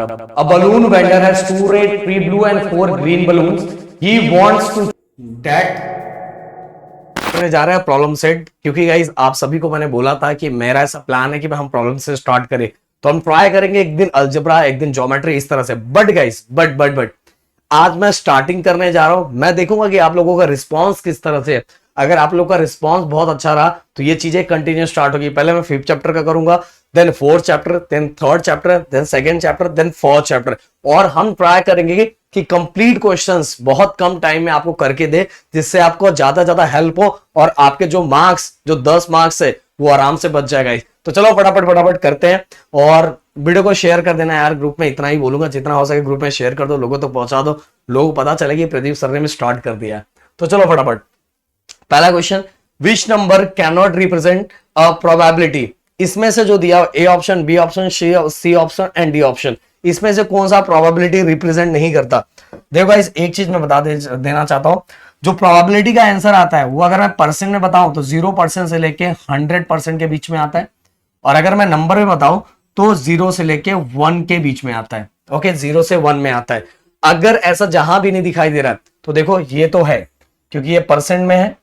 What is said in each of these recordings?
A balloon vendor has 2 red, 3 blue and 4 green balloons. He wants to that करने जा रहे हैं problem set, क्योंकि गाइस आप सभी को मैंने बोला था कि मेरा ऐसा प्लान है कि हम प्रॉब्लम से स्टार्ट करें, तो हम ट्राई करेंगे एक दिन अलजेब्रा, एक दिन ज्योमेट्री, इस तरह से। बट गाइस बट आज मैं स्टार्टिंग करने जा रहा हूं। मैं देखूंगा कि आप लोगों का रिस्पांस किस तरह से है। अगर आप लोगों का रिस्पांस बहुत अच्छा रहा तो ये चीजें कंटिन्यू स्टार्ट होगी। पहले मैं 5th चैप्टर का करूंगा, then 4th chapter, then 3rd chapter, then 2nd chapter, then 4th chapter, और हम ट्राई करेंगे कि कंप्लीट क्वेश्चंस बहुत कम टाइम में आपको करके दे, जिससे आपको ज्यादा हेल्प हो और आपके जो मार्क्स, जो 10 मार्क्स है, वो आराम से बच जाएगा। तो चलो फटाफट करते हैं, और वीडियो को शेयर कर देना यार ग्रुप में। इतना ही बोलूंगा, जितना हो सके ग्रुप में शेयर कर दो, लोगों तक पहुंचा दो, लोगों को पता चले कि प्रदीप सर ने स्टार्ट कर दिया। तो चलो फटाफट पहला question, which number can not represent a probability. इसमें से जो दिया A option, B option, C option and D option, इसमें से कौन सा प्रोबेबिलिटी रिप्रेजेंट नहीं करता। देखो गाइस एक चीज मैं बता देना चाहता हूं, जो प्रोबेबिलिटी का आंसर आता है वो अगर मैं परसेंट में बताऊं तो 0% से लेके 100% के बीच में आता है, और अगर मैं नंबर में बताऊं तो 0 से लेके 1 के बीच में आता है। ओके, 0 से 1 में आता है। अगर ऐसा जहां भी नहीं दिखाई दे रहा है तो देखो ये तो है, क्योंकि ये परसेंट में है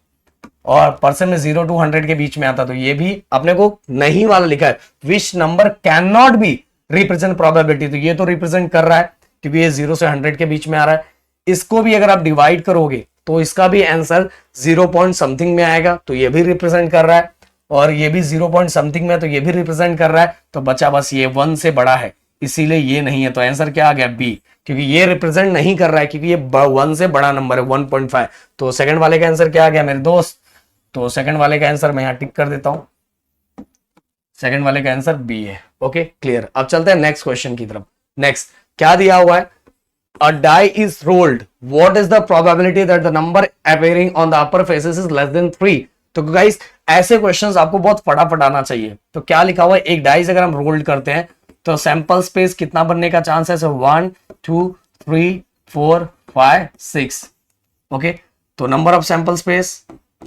और परसेंट में 0 to 100 के बीच में आता, तो ये भी अपने को नहीं वाला लिखा है, विच number can not be represent probability, तो ये तो रिप्रेजेंट कर रहा है क्योंकि ये 0 से 100 के बीच में आ रहा है। इसको भी अगर आप डिवाइड करोगे तो इसका भी आंसर 0 पॉइंट समथिंग में आएगा, तो ये भी रिप्रेजेंट कर रहा है, और ये भी 0 पॉइंट समथिंग में, तो ये भी रिप्रेजेंट कर रहा है। तो बचा बस ये 1 से बड़ा है, इसीलिए ये नहीं है। तो आंसर क्या आ गया, बी, क्योंकि ये रिप्रेजेंट नहीं कर रहा है, क्योंकि ये 1 से बड़ा नंबर है, 1.5। तो सेकंड वाले का आंसर क्या आ गया मेरे दोस्त, तो सेकंड वाले का आंसर मैं यहां टिक कर देता हूं, सेकंड वाले का आंसर बी है। Okay clear. अब चलते हैं नेक्स्ट क्वेश्चन की तरफ। नेक्स्ट क्या दिया हुआ है, a die is rolled, what is the probability that the number appearing on the upper faces is less than 3। तो गाइस ऐसे क्वेश्चंस आपको बहुत फटाफट आना चाहिए। तो क्या लिखा हुआ है, एक डाइस अगर हम रोल्ड करते हैं तो सैंपल स्पेस कितना बनने का चांस है, 1 2 3 4 5 6। ओके, तो नंबर ऑफ सैंपल स्पेस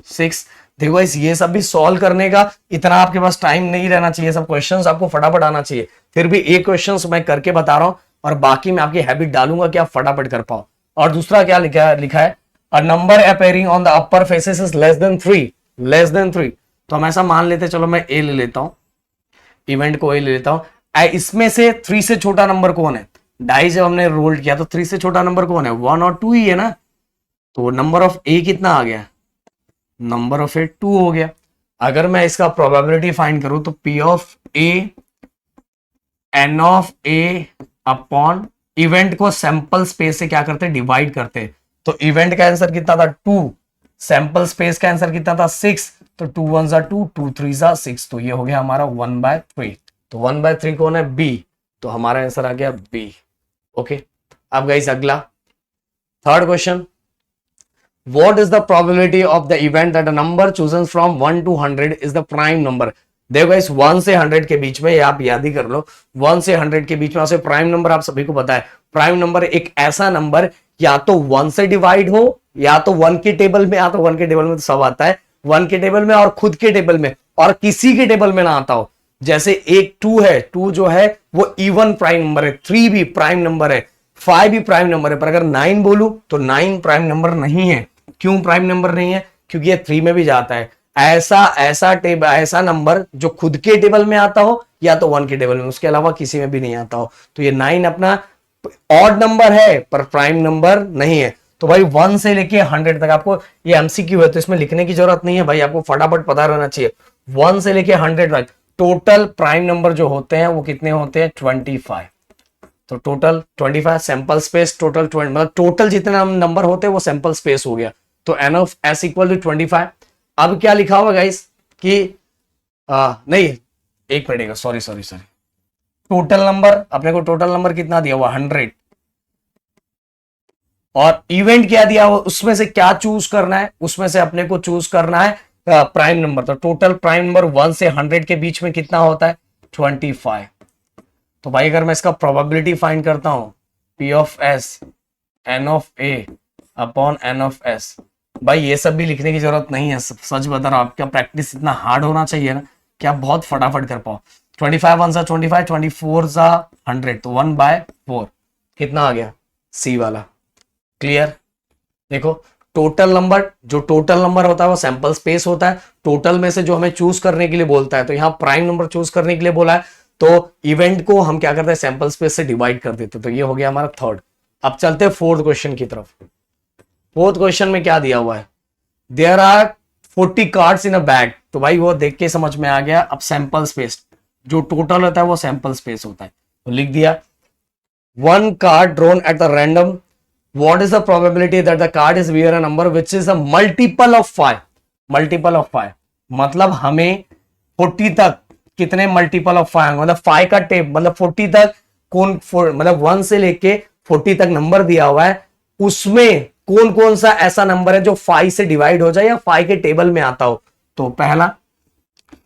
6। देखो गाइस ये सब भी सॉल्व करने का इतना आपके पास टाइम नहीं रहना चाहिए, सब क्वेश्चंस आपको फटाफट आना चाहिए। फिर भी एक क्वेश्चंस मैं करके बता रहा हूं, और बाकी मैं आपकी हैबिट डालूंगा कि आप फटाफट कर पाओ। और दूसरा क्या लिखा है, a number appearing on the upper faces is less than 3। तो हम ऐसा मान लेते, चलो मैं ए ले लेता हूं, इवेंट को ए ले लेता हूं। इसमें से 3 से छोटा नंबर कौन है, डाई जब हमने रोल किया तो 3 से छोटा नंबर कौन है, 1 और 2 ही है ना। तो नंबर ऑफ ए कितना आ गया, नंबर ऑफ ए 2 हो गया। अगर मैं इसका प्रोबेबिलिटी फाइंड करूं तो P of A N of A upon event को सैंपल स्पेस से क्या करते हैं, डिवाइड करते हैं। तो इवेंट का आंसर कितना था 2, सैंपल स्पेस का आंसर कितना था 6, तो 2 1 2 2 3 6, तो ये हो गया हमारा 1/3। तो 1/3 कौन है, बी, तो हमारा आंसर आ गया बी। ओके, अब गाइस अगला third question, what is the probability of the event that a number chosen from 1 to 100 is the prime number. देखो इस 1 से 100 के बीच में, आप याद ही कर लो, 1 से 100 के बीच में से प्राइम नंबर आप सभी को पता है। प्राइम नंबर एक ऐसा नंबर या तो 1 से डिवाइड हो, या तो 1 के टेबल में, या तो 1 के टेबल में तो सब आता है, 1 के टेबल में और खुद के टेबल में, और किसी के टेबल में ना आता हो। जैसे एक 2 है, 2 जो है वो इवन प्राइम नंबर है, 3 भी प्राइम नंबर है, 5 भी प्राइम नंबर है। पर अगर 9 बोलूं तो 9 प्राइम नंबर नहीं है। क्यों प्राइम नंबर नहीं है, क्योंकि ये 3 में भी जाता है। ऐसा नंबर जो खुद के टेबल में आता हो या तो 1 के टेबल में, उसके अलावा किसी में भी नहीं आता हो। तो ये 9 अपना ऑड नंबर है पर प्राइम नंबर नहीं है। तो भाई 1 से लेके 100 तक, आपको ये एमसीक्यू है तो इसमें लिखने की जरूरत नहीं है भाई, आपको फटाफट पता रहना चाहिए। 1 से लेके 100 तक टोटल प्राइम नंबर जो होते हैं वो कितने होते हैं, 25। तो टोटल 25, सैंपल स्पेस टोटल 20, मतलब टोटल जितने नंबर होते हैं वो सैंपल स्पेस हो गया। तो N of S equal to 25। अब क्या लिखा हुआ गाइस कि नहीं, एक मिनट, सॉरी, टोटल नंबर, अपने को टोटल नंबर कितना दिया हुआ 100, और इवेंट क्या दिया हुआ, उसमें से क्या चूज करना है, उसमें से अपने को चूज करना है प्राइम नंबर। तो टोटल प्राइम नंबर 1 से 100 के बीच में कितना होता है, 25। तो भाई अगर मैं इसका प्रोबेबिलिटी फाइंड करता हूं, P of S N of A upon N of S, भाई ये सब भी लिखने की जरूरत नहीं है। सच बता रहा हूं, आपका प्रैक्टिस इतना हार्ड होना चाहिए ना कि आप बहुत फटाफट कर पाओ। 25 वन सा 25, 24 सा 100, तो 1/4 कितना आ गया? सी वाला। क्लियर? देखो टोटल नंबर, जो टोटल नंबर होता है वो सैंपल स्पेस होता है, टोटल में से जो हमें चूज करने के लिए बोलता है, तो यहाँ प्राइम नंबर चूज करने के लिए बोला है, तो इवेंट को हम क्या करते हैं? सैंपल स्पेस से डिवाइड कर देते हैं। तो ये हो गया हमारा थर्ड। अब चलते हैं फोर्थ क्वेश्चन की तरफ। फोर्थ क्वेश्चन में क्या दिया हुआ है? There are 40 cards in a bag. तो भाई वो देख के समझ में आ गया। अब सैंपल स्पेस, जो टोटल होता है वो सैंपल स्पेस होता है, तो लिख दिया 1 card drawn at the random. What is the probability that the card is bear a number which is a multiple of 5? Multiple of 5 मतलब हमें 40 तक कितने मल्टीपल ऑफ 5, मतलब 5 का टेप, मतलब 40 तक कौन, मतलब 1 से लेके 40 तक नंबर दिया हुआ है, उसमें कौन कौन सा ऐसा नंबर है जो 5 से डिवाइड हो जाए या 5 के टेबल में आता हो। तो पहला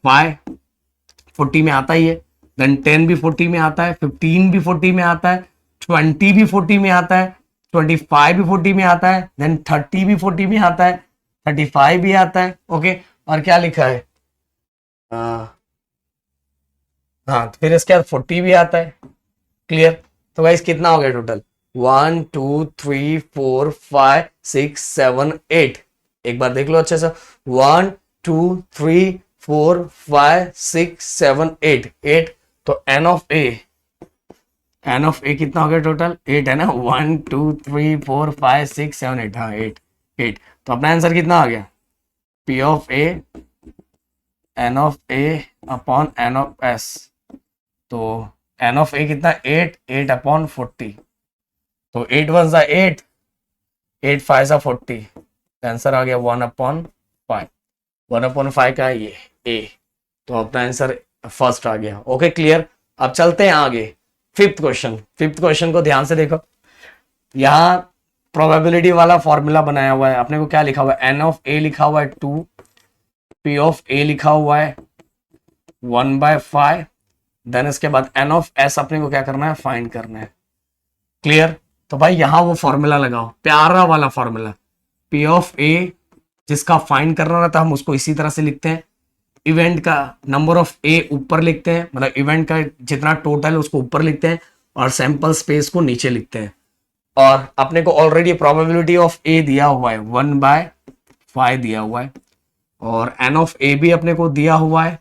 5 40 में आता ही है, देन 10 भी 40 में आता है, 15 भी 40 में आता है, 20 भी 40 में आता है, 25 भी 40 में आता है, देन 30 भी 40 में आता है, 35 भी आता है। ओके, और क्या लिखा है? हाँ, तो फिर इसके बाद 40 भी आता है। क्लियर? तो गाइस कितना हो गया टोटल? 1 2 3 4 5 6 7 8। एक बार देख लो अच्छे से। 1 2 3 4 5 6 7 8 8। तो एन ऑफ ए कितना हो गया टोटल? 8 है ना। 1 2 3 4 5 6 7 8। हाँ 8। तो अपना आंसर कितना आ गया? P of A N of A upon N of S. तो एन ऑफ ए कितना? 8 अपॉन 40। तो 8 1 सा 8, 8 5 सा 40। आंसर आ गया 1/5। 1/5 का ये ए। तो अपना आंसर फर्स्ट आ गया। Okay clear? अब चलते हैं आगे। फिफ्थ क्वेश्चन को ध्यान से देखो। यहाँ प्रोबेबिलिटी वाला फॉर्मूला बनाया हुआ है। अपने को क्या लिखा हुआ है? एन ऑफ ए लिखा हुआ है 2, पी ऑफ ए लिखा हुआ है 1/5, देन इसके बाद एन ऑफ एस अपने को क्या करना है? फाइंड करना है। क्लियर? तो भाई यहां वो फॉर्मूला लगाओ, प्यारा वाला फॉर्मूला। पी ऑफ ए जिसका फाइंड करना रहता है हम उसको इसी तरह से लिखते हैं। इवेंट का नंबर ऑफ ए ऊपर लिखते हैं, मतलब इवेंट का जितना टोटल है उसको ऊपर लिखते हैं, और सैंपल स्पेस को नीचे लिखते हैं। और अपने को ऑलरेडी प्रोबेबिलिटी ऑफ ए दिया हुआ है 1/5 दिया हुआ है, और एन ऑफ ए भी अपने को दिया हुआ है,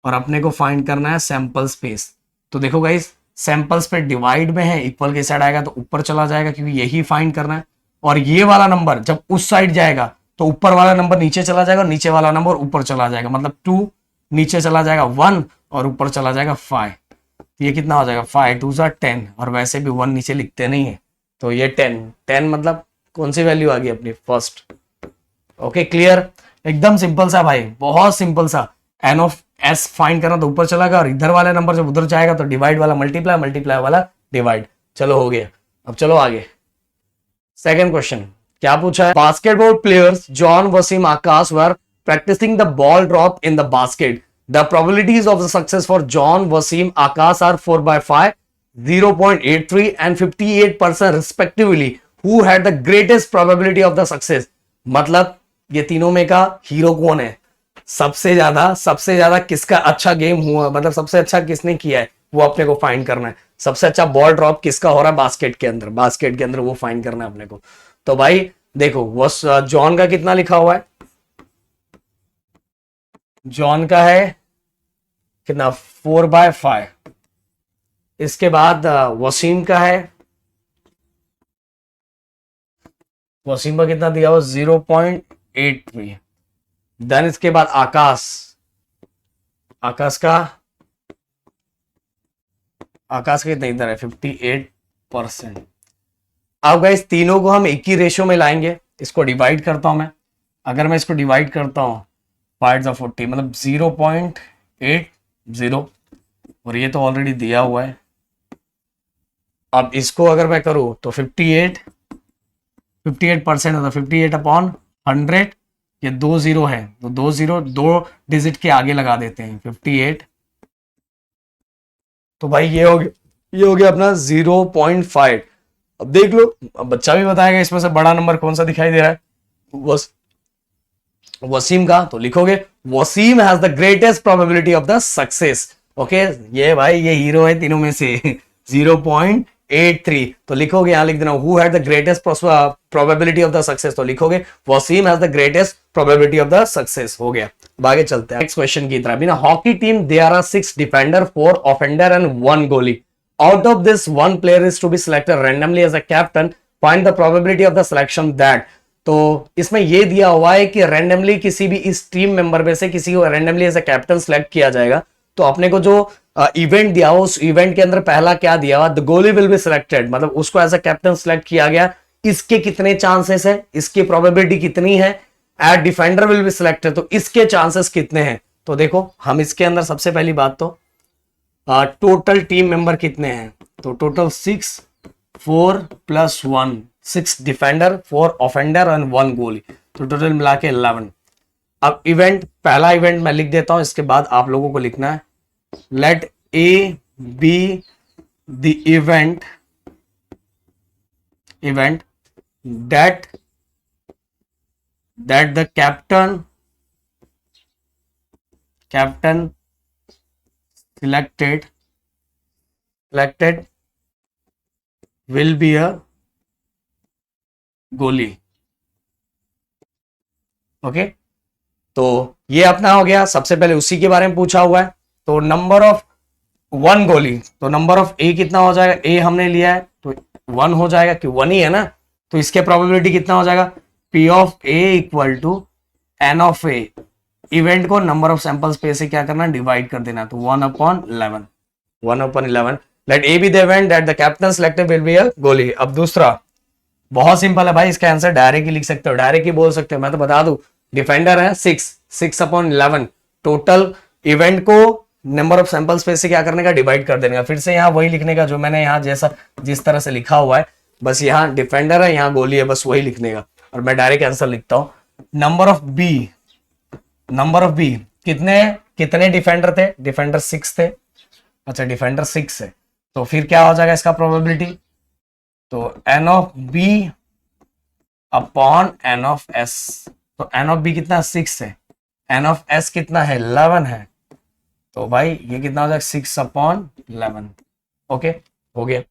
और अपने को फाइंड करना है सैंपल स्पेस। तो देखो गाइस, सैंपल स्पेस डिवाइड में है, इक्वल के साइड आएगा तो ऊपर चला जाएगा क्योंकि यही फाइंड करना है। और ये वाला नंबर जब उस साइड जाएगा तो ऊपर वाला नंबर नीचे चला जाएगा, नीचे वाला नंबर ऊपर चला जाएगा। मतलब 2 नीचे चला जाएगा 1 और ऊपर चला जाएगा 5। ये कितना हो जाएगा? 5 2 10। और वैसे भी 1 नीचे लिखते नहीं है, तो ये 10 मतलब कौन सी वैल्यू आ गई अपनी? फर्स्ट। Okay clear? एकदम सिंपल सा भाई, बहुत सिंपल सा। एन ऑफ एस फाइंड करना तो ऊपर चला गया, और इधर वाला नंबर जब उधर जाएगा तो डिवाइड वाला मल्टीप्लाई, मल्टीप्लाई वाला डिवाइड। चलो हो गया। अब चलो आगे। सेकंड क्वेश्चन क्या पूछा है? Basketball players John Wasim Akash were practicing the ball drop in the basket. The probabilities of the success for John Wasim Akash are 4/5, 0.83 and 58% respectively. Who had the greatest probability of the success? मतलब ये तीनों में का hero कौन है? सबसे ज्यादा किसका अच्छा गेम हुआ, मतलब सबसे अच्छा किसने किया है वो अपने को फाइंड करना है। सबसे अच्छा बॉल ड्रॉप किसका हो रहा है बास्केट के अंदर वो फाइंड करना है अपने को। तो भाई देखो वो जॉन का कितना लिखा हुआ है? जॉन का है कितना? 4/5। इसके बाद वसीम का है, वसीम का कितना दिया हुआ? 0.83। देन इसके बाद आकाश का कितना इधर है? 58%। अब गाइस तीनों को हम एक ही रेशियो में लाएंगे। इसको डिवाइड करता हूं मैं। अगर मैं इसको डिवाइड करता हूं 5/40 मतलब 0.80, और ये तो ऑलरेडी दिया हुआ है। अब इसको अगर मैं करूं तो 58% होता है। 58/100। ये 2 0 है तो 2 0 2 डिजिट के आगे लगा देते हैं 58। तो भाई ये हो गया अपना 0.5। अब देख लो, अब बच्चा भी बताएगा इसमें से बड़ा नंबर कौन सा दिखाई दे रहा है वसीम का। तो लिखोगे Wasim has the greatest probability of the success. Okay, ये भाई ये हीरो है तीनों में से 0.83। तो लिखोगे यहां लिख देना who had the greatest probability of the success, तो लिखोगे Wasim has the greatest probability of the success. हो गया। अब आगे चलते हैं नेक्स्ट क्वेश्चन की तरफ। In hockey team there are 6 defender, 4 offender and 1 goalie. Out of this 1 player is to be selected randomly as a captain, find the probability of the selection that. तो इसमें यह दिया हुआ है कि रैंडमली किसी भी इस टीम मेंबर में से किसी को randomly as a captain select किया जाएगा। तो अपने को जो इवेंट दिया हुआ, उस इवेंट के अंदर पहला क्या दिया हुआ, द गोली विल बी सिलेक्टेड, मतलब उसको एज अ कैप्टन सिलेक्ट किया गया। इसके कितने चांसेस है, इसकी प्रोबेबिलिटी कितनी है। Eight defender will be selected, तो इसके चांसेस कितने हैं। तो देखो हम इसके अंदर सबसे पहली बात तो टोटल टीम मेंबर कितने हैं, तो टोटल 6, 4 + 1, 6 डिफेंडर, 4 ऑफेंडर एंड 1 गोली, तो टोटल मिला के 11। अब इवेंट, पहला इवेंट मैं लिख देता हूं, इसके बाद आप लोगों को लिखना है। Let A be the event that the captain selected will be a goalie. Okay, तो ये अपना हो गया। सबसे पहले उसी के बारे में पूछा हुआ है। तो नंबर ऑफ 1 गोली, तो नंबर ऑफ ए कितना हो जाएगा, ए हमने लिया है तो 1 हो जाएगा, कि 1 ही है ना। तो इसके प्रोबेबिलिटी कितना हो जाएगा, P of A equal to N of A। Event को नंबर ऑफ सैंपल्स पे से क्या करना, डिवाइड कर देना, तो 1/11, 1/11। Let A be the event that the captain selected will be a goalie. अब दूसरा बहुत सिंपल है भाई, इसका आंसर डायरेक्ट ही लिख सकते हो, डायरेक्ट ही बोल सकते हो। मैं तो बता दूं, डिफेंडर है 6/11, टोटल इवेंट को नंबर ऑफ सैंपल्स पे से क्या करने का, डिवाइड कर देने का। फिर से यहाँ वही लिखने का जो मैंने यहाँ जैसा जिस तरह से लिखा हुआ है, बस यहाँ डिफेंडर है, यहाँ गोली है, बस वही लिखने का। और मैं डायरेक्ट आंसर लिखता हूं। नंबर ऑफ बी कितने डिफेंडर थे, डिफेंडर 6 थे। अच्छा, डिफेंडर 6 है, तो फिर क्या हो जाएगा इसका प्रोबेबिलिटी, तो N of B upon N of S। तो N ऑफ बी कितना 6 है, N ऑफ S कितना है 11 है, तो भाई ये कितना हो जाएगा 6/11। ओके, हो गया।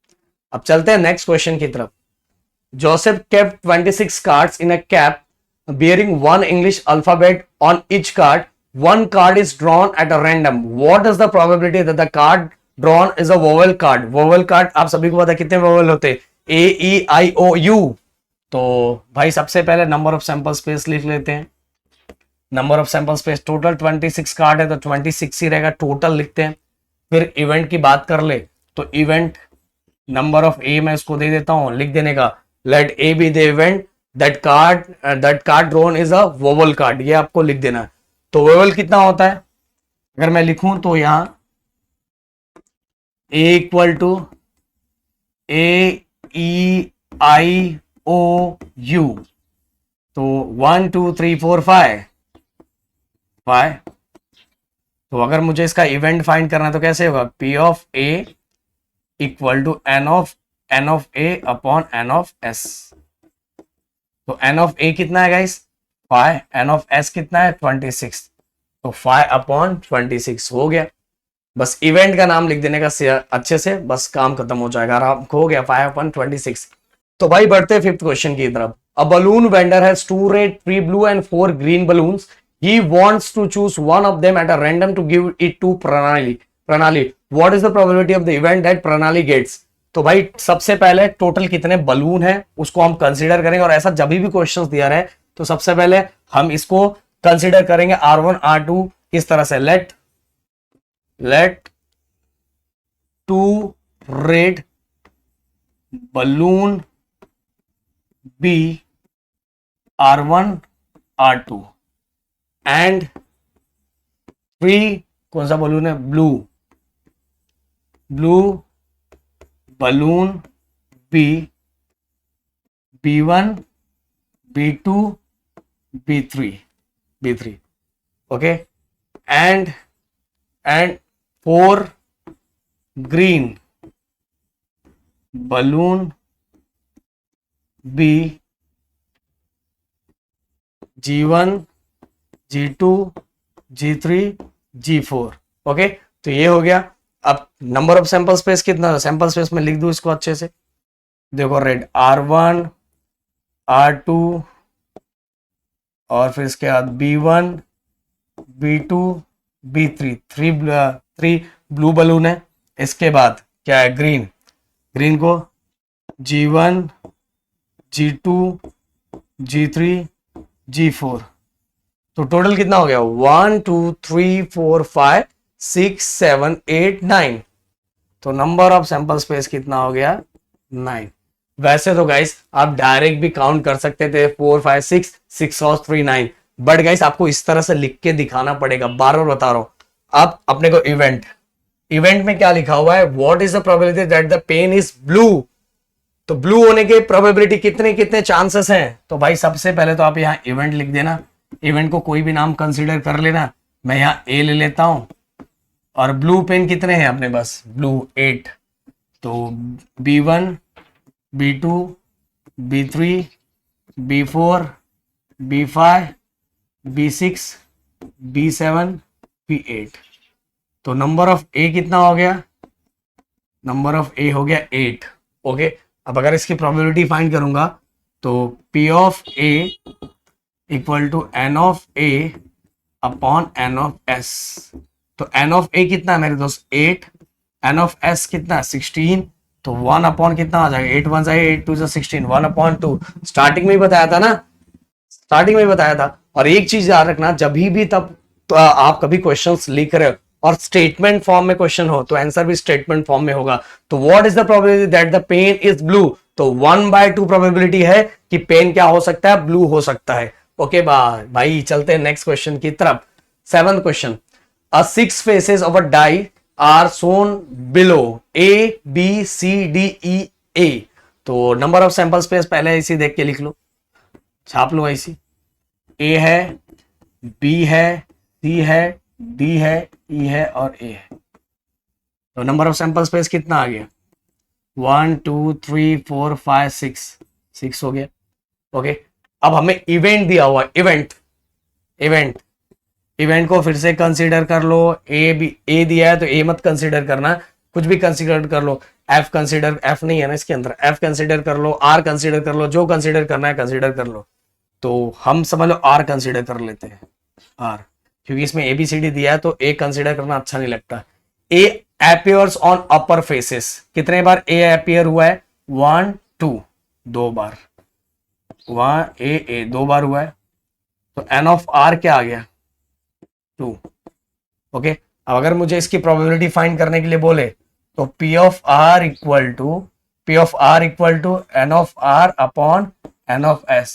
अब चलते हैं नेक्स्ट क्वेश्चन की तरफ। Joseph kept 26 cards in a cap bearing 1 English alphabet on each card. One card is drawn at a random. What is the probability that the card drawn is a vowel card? Vowel card आप सभी को पता है कितने vowel होते हैं, A E I O U। तो भाई सबसे पहले नंबर ऑफ सैंपल स्पेस लिख लेते हैं। Number of sample space total 26 card है, तो 26 ही रहेगा, टोटल लिखते हैं। फिर इवेंट की बात कर ले, तो इवेंट नंबर ऑफ ए मैं इसको दे देता हूं, लिख देने का। Let A be the event that card drawn is a vowel card, ये आपको लिख देना है। तो वोवल कितना होता है, अगर मैं लिखूं तो यहां ए इक्वल टू AEIOU, तो 1 2 3 4 5। तो अगर मुझे इसका इवेंट फाइंड करना है तो कैसे होगा, P of A equal to N of A upon N of S। तो N ऑफ A कितना है गाइस 5, N ऑफ S कितना है 26, तो 5/26 हो गया। बस इवेंट का नाम लिख देने का अच्छे से, बस काम खत्म हो जाएगा, आराम हो गया 5/26। तो भाई बढ़ते हैं 5th क्वेश्चन की तरफ। A balloon vendor has 2 red 3 blue and 4 green balloons. He wants to choose one of them at a random to give it to Pranali. What is the probability of the event that Pranali gets? तो भाई सबसे पहले total कितने balloon है उसको हम consider करेंगे, और ऐसा जब भी क्वेश्चंस दिया रहे तो सबसे पहले हम इसको कंसीडर करेंगे R1 R2 इस तरह से। Let 2 red balloon be R1 R2 and 3 कौन सा बलून है, blue balloon be B1 B2 B3 okay, and 4 green balloon be G1 G2 G3 G4 okay. तो ये हो गया। अब नंबर ऑफ सैंपल स्पेस कितना, सैंपल स्पेस में लिख दूं इसको अच्छे से, देखो रेड R1 R2 और फिर इसके बाद B1 B2 B3, three blue balloon है। इसके बाद क्या है, ग्रीन, ग्रीन को G1 G2 G3 G4। तो टोटल कितना हो गया, 1 2 3 4 5 6 7 8 9। तो नंबर ऑफ सैंपल स्पेस कितना हो गया, 9। वैसे तो गाइस आप डायरेक्ट भी काउंट कर सकते थे, 4 5 6 6 और 3 9, बट गाइस आपको इस तरह से लिख के दिखाना पड़ेगा। बार बार बता रहा हूं। अब अपने को इवेंट, इवेंट में क्या लिखा हुआ है, what is the probability that the pen is blue. तो ब्लू होने के प्रोबेबिलिटी कितने कितने चांसेस हैं। तो भाई सबसे पहले तो आप यहाँ इवेंट लिख देना, इवेंट को कोई भी नाम कंसीडर कर लेना। मैं यहाँ ए ले लेता हूं, और ब्लू पेन कितने हैं अपने पास, ब्लू 8। तो B1 B2 B3 B4 B5 B6 B7 B8। तो नंबर ऑफ ए कितना हो गया, नंबर ऑफ ए हो गया 8। ओके, अब अगर इसकी प्रोबेबिलिटी फाइंड करूंगा तो P of A equal to N of A upon N of S। तो N ऑफ A कितना है मेरे दोस्त, 8, N ऑफ S कितना है 16। तो 1 अपॉन कितना आ जाएगा, 8 1 जाएगा, 8 2 जा 16, 1 अपॉन 2। स्टार्टिंग में ही बताया था ना, स्टार्टिंग में ही बताया था। और एक चीज याद रखना, जब भी तब तो आप कभी क्वेश्चंस लिख रहे हो और स्टेटमेंट फॉर्म में क्वेश्चन हो तो आंसर भी स्टेटमेंट फॉर्म में होगा। तो what is the probability that the pen is blue. तो 1/2 प्रोबेबिलिटी है कि पेन क्या हो सकता है, ब्लू हो सकता है। ओके भाई चलते हैं नेक्स्ट क्वेश्चन की तरफ। 7th question, a 6 faces of a die are shown below A B C D E A। तो नंबर ऑफ सैंपल स्पेस पहले ऐसी देख के लिख लो, छाप लो ऐसी। A है, B है, C है, D है, E है और A है। तो नंबर ऑफ सैंपल स्पेस कितना आ गया, 1 2 3 4 5 6 हो गया। ओके, अब हमें इवेंट दिया हुआ, इवेंट इवेंट को फिर से कंसीडर कर लो। ए दिया है तो ए मत कंसीडर करना, कुछ भी कंसीडर कर लो। एफ कंसीडर, एफ नहीं है ना इसके अंदर, एफ कंसीडर कर लो, आर कंसीडर कर लो, जो कंसीडर करना है कंसीडर कर लो। तो हम समझ लो आर कंसीडर कर लेते हैं, आर, क्योंकि इसमें ABCD दिया है तो ए कंसीडर करना अच्छा नहीं लगता। ए अपीयर्स ऑन अपर फेसेस, कितने बार ए अपीयर हुआ है, 1 2, 2 बार, वहां ए 2 बार हुआ है। तो एन ऑफ आर क्या आ गया, 2। ओके, अब अगर मुझे इसकी प्रोबेबिलिटी फाइंड करने के लिए बोले तो P of R equal to N of R upon N of S।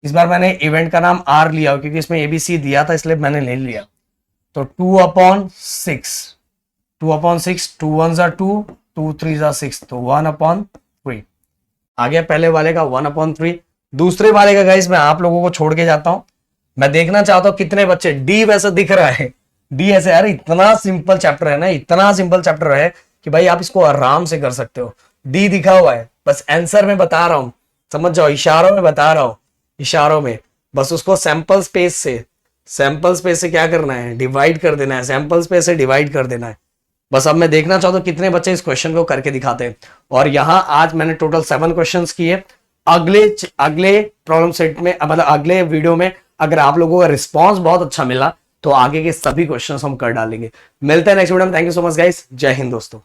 इस बार मैंने इवेंट का नाम R लिया क्योंकि इसमें ABC दिया था इसलिए मैंने ले लिया। तो 2/6, 2/6, 2 1 जा 2, 2 3 जा 6, तो 1/3 आ गया पहले वाले का 1/3। दूसरे वाले का गाइस मैं आप लोगों को छोड़ के जाता हूं, मैं देखना चाहता हूं कितने बच्चे, डी वैसे दिख रहा है, डी ऐसे यार इतना सिंपल चैप्टर है ना, इतना सिंपल चैप्टर है कि भाई आप इसको आराम से कर सकते हो। डी दिखा हुआ है, बस आंसर में बता रहा हूं, समझ जाओ, इशारों में बता रहा हूं, इशारों में। बस उसको सैंपल स्पेस से क्या करना है, डिवाइड कर देना है, सैंपल स्पेस से डिवाइड कर देना है। बस अब मैं देखना चाहता हूं कितने बच्चे इस क्वेश्चन को करके दिखाते हैं। और यहां आज मैंने टोटल 7 क्वेश्चंस किए। अगले प्रॉब्लम सेट में, मतलब अगले वीडियो में अगर आप लोगों का रिस्पांस बहुत अच्छा मिला तो आगे के सभी क्वेश्चंस हम कर डालेंगे। मिलते हैं नेक्स्ट वीडियो में। Thank you so much guys, जय हिंद दोस्तों।